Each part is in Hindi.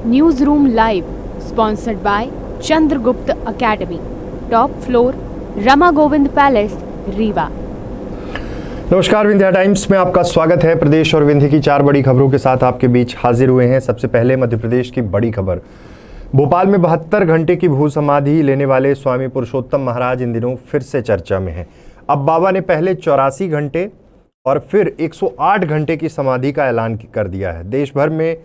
News room live sponsored by Chandragupta academy, top floor, Rama Govind palace, Rewa. नमस्कार, विंध्या टाइम्स में आपका स्वागत है। प्रदेश और विंध्य की 4 बड़ी खबरों के साथ आपके बीच हाजिर हुए हैं। सबसे पहले मध्य प्रदेश की बड़ी खबर। भोपाल में 72 घंटे की भू समाधि लेने वाले स्वामी पुरुषोत्तम महाराज इन दिनों फिर से चर्चा में हैं। अब बाबा ने पहले 84 घंटे और फिर 108 घंटे की समाधि का ऐलान कर दिया है। देश भर में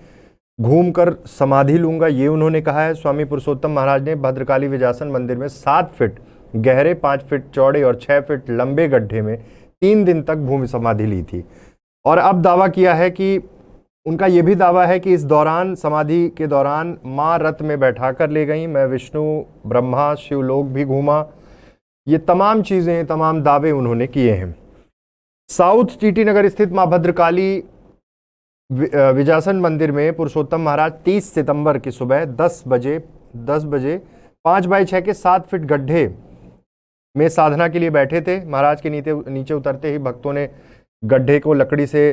घूमकर समाधि लूंगा, ये उन्होंने कहा है। स्वामी पुरुषोत्तम महाराज ने भद्रकाली विजासन मंदिर में 7 फीट गहरे, 5 फीट चौड़े और 6 फीट लंबे गड्ढे में 3 दिन तक भूमि समाधि ली थी। और अब दावा किया है कि उनका यह भी दावा है कि इस दौरान, समाधि के दौरान, माँ रथ में बैठा कर ले गई, मैं विष्णु ब्रह्मा शिवलोक भी घूमा। ये तमाम चीज़ें, तमाम दावे उन्होंने किए हैं। साउथ टीटी नगर स्थित माँ भद्रकाली विजासन मंदिर में पुरुषोत्तम महाराज 30 सितंबर की सुबह 10 बजे 5x6 के 7 फीट गड्ढे में साधना के लिए बैठे थे। महाराज के नीचे उतरते ही भक्तों ने गड्ढे को लकड़ी से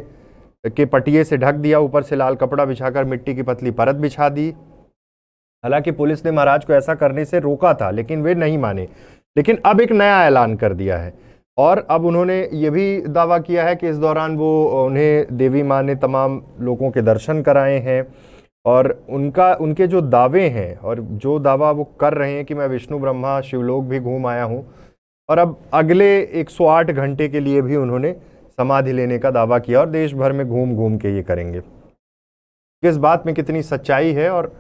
के पटिये से ढक दिया। ऊपर से लाल कपड़ा बिछाकर मिट्टी की पतली परत बिछा दी। हालांकि पुलिस ने महाराज को ऐसा करने से रोका था, लेकिन वे नहीं माने। लेकिन अब एक नया ऐलान कर दिया है और अब उन्होंने ये भी दावा किया है कि इस दौरान वो उन्हें देवी माँ ने तमाम लोगों के दर्शन कराए हैं। और उनके जो दावे हैं और जो दावा वो कर रहे हैं कि मैं विष्णु ब्रह्मा शिवलोक भी घूम आया हूँ, और अब अगले 108 घंटे के लिए भी उन्होंने समाधि लेने का दावा किया और देश भर में घूम घूम के ये करेंगे। किस बात में कितनी सच्चाई है और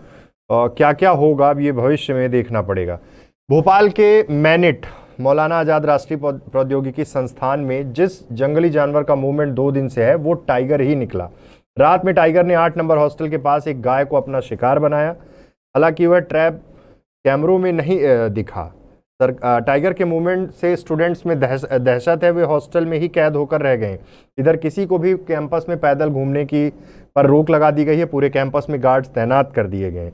क्या क्या होगा, अब ये भविष्य में देखना पड़ेगा। भोपाल के मैनिट मौलाना आजाद राष्ट्रीय प्रौद्योगिकी संस्थान में जिस जंगली जानवर का मूवमेंट 2 दिन से है, वो टाइगर ही निकला। रात में टाइगर ने 8 नंबर हॉस्टल के पास एक गाय को अपना शिकार बनाया। हालांकि वह ट्रैप कैमरों में नहीं दिखा। टाइगर के मूवमेंट से स्टूडेंट्स में दहशत है, वे हॉस्टल में ही कैद होकर रह गए। इधर किसी को भी कैंपस में पैदल घूमने की पर रोक लगा दी गई है। पूरे कैंपस में गार्ड्स तैनात कर दिए गए।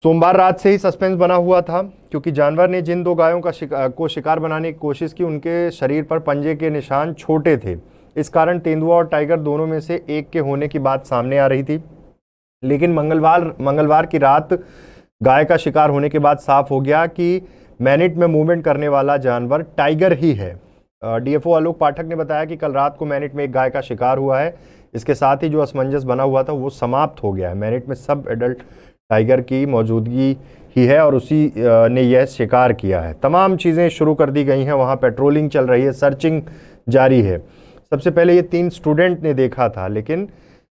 सोमवार रात से ही सस्पेंस बना हुआ था, क्योंकि जानवर ने जिन 2 गायों को शिकार बनाने की कोशिश की, उनके शरीर पर पंजे के निशान छोटे थे। इस कारण तेंदुआ और टाइगर दोनों में से एक के होने की बात सामने आ रही थी। लेकिन मंगलवार की रात गाय का शिकार होने के बाद साफ हो गया कि मैनिट में मूवमेंट करने वाला जानवर टाइगर ही है। डीएफओ आलोक पाठक ने बताया कि कल रात को मैनिट में एक गाय का शिकार हुआ है। इसके साथ ही जो असमंजस बना हुआ था वो समाप्त हो गया है। मैनिट में सब एडल्ट टाइगर की मौजूदगी ही है और उसी ने यह शिकार किया है। तमाम चीज़ें शुरू कर दी गई हैं, वहाँ पेट्रोलिंग चल रही है, सर्चिंग जारी है। सबसे पहले ये 3 स्टूडेंट ने देखा था, लेकिन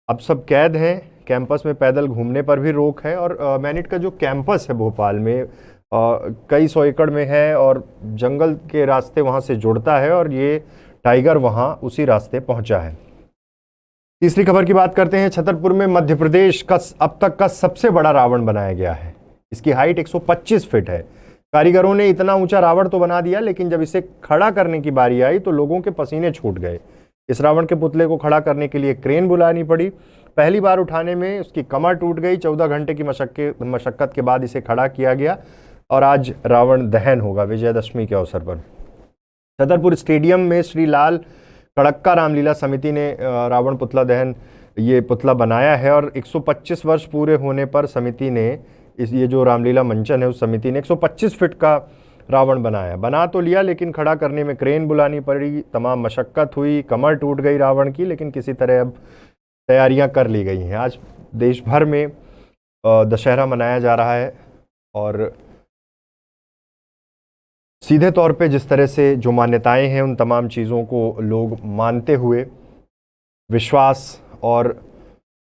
अब सब कैद हैं। कैंपस में पैदल घूमने पर भी रोक है। और मैनिट का जो कैंपस है भोपाल में कई 100 एकड़ में है और जंगल के रास्ते वहाँ से जुड़ता है और ये टाइगर वहाँ उसी रास्ते पहुँचा है। तीसरी खबर की बात करते हैं। छतरपुर में मध्य प्रदेश का अब तक का सबसे बड़ा रावण बनाया गया है। इसकी हाइट 125 फीट है। कारीगरों ने इतना ऊंचा रावण तो बना दिया, लेकिन जब इसे खड़ा करने की बारी आई तो लोगों के पसीने छूट गए। इस रावण के पुतले को खड़ा करने के लिए क्रेन बुलानी पड़ी। पहली बार उठाने में उसकी कमर टूट गई। 14 घंटे की मशक्कत के बाद इसे खड़ा किया गया और आज रावण दहन होगा विजयदशमी के अवसर पर। छतरपुर स्टेडियम में श्री लाल कड़क्का रामलीला समिति ने रावण पुतला दहन ये पुतला बनाया है और 125 वर्ष पूरे होने पर समिति ने ये जो रामलीला मंचन है, उस समिति ने 125 फीट का रावण बना तो लिया, लेकिन खड़ा करने में क्रेन बुलानी पड़ी। तमाम मशक्कत हुई, कमर टूट गई रावण की, लेकिन किसी तरह अब तैयारियां कर ली गई हैं। आज देश भर में दशहरा मनाया जा रहा है और सीधे तौर पे जिस तरह से जो मान्यताएं हैं, उन तमाम चीज़ों को लोग मानते हुए विश्वास और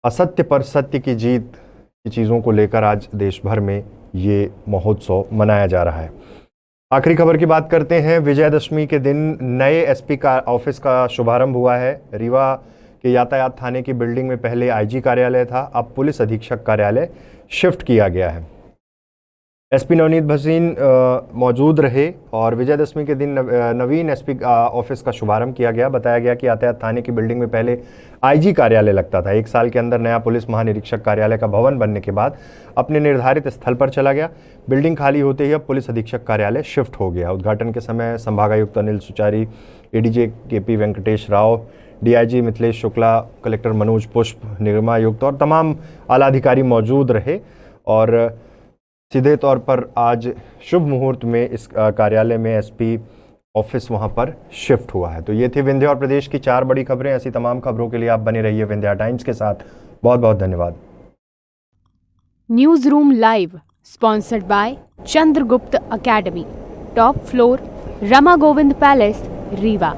असत्य पर सत्य की जीत की चीज़ों को लेकर आज देश भर में ये महोत्सव मनाया जा रहा है। आखिरी खबर की बात करते हैं। विजयदशमी के दिन नए एसपी का ऑफिस का शुभारंभ हुआ है। रीवा के यातायात थाने की बिल्डिंग में पहले आईजी कार्यालय था, अब पुलिस अधीक्षक कार्यालय शिफ्ट किया गया है। एसपी नवनीत भसीन मौजूद रहे और विजयदशमी के दिन नवीन एसपी ऑफिस का शुभारंभ किया गया। बताया गया कि यातायात थाने की बिल्डिंग में पहले आईजी कार्यालय लगता था। 1 साल के अंदर नया पुलिस महानिरीक्षक कार्यालय का भवन बनने के बाद अपने निर्धारित स्थल पर चला गया। बिल्डिंग खाली होते ही अब पुलिस अधीक्षक कार्यालय शिफ्ट हो गया। उद्घाटन के समय संभागायुक्त Anil Suchari, ADJ KP Venkatesh Rao, DIG Mithilesh Shukla, collector Manoj पुष्प, निगम आयुक्त और तमाम आला अधिकारी मौजूद रहे। और सीधे तौर पर आज शुभ मुहूर्त में इस कार्यालय में एसपी ऑफिस वहां पर शिफ्ट हुआ है। तो ये थी विंध्य और प्रदेश की 4 बड़ी खबरें। ऐसी तमाम खबरों के लिए आप बने रहिए विंध्या टाइम्स के साथ। बहुत बहुत धन्यवाद। News room live sponsored by Chandragupta academy, top floor, Rama Govind palace, Rewa.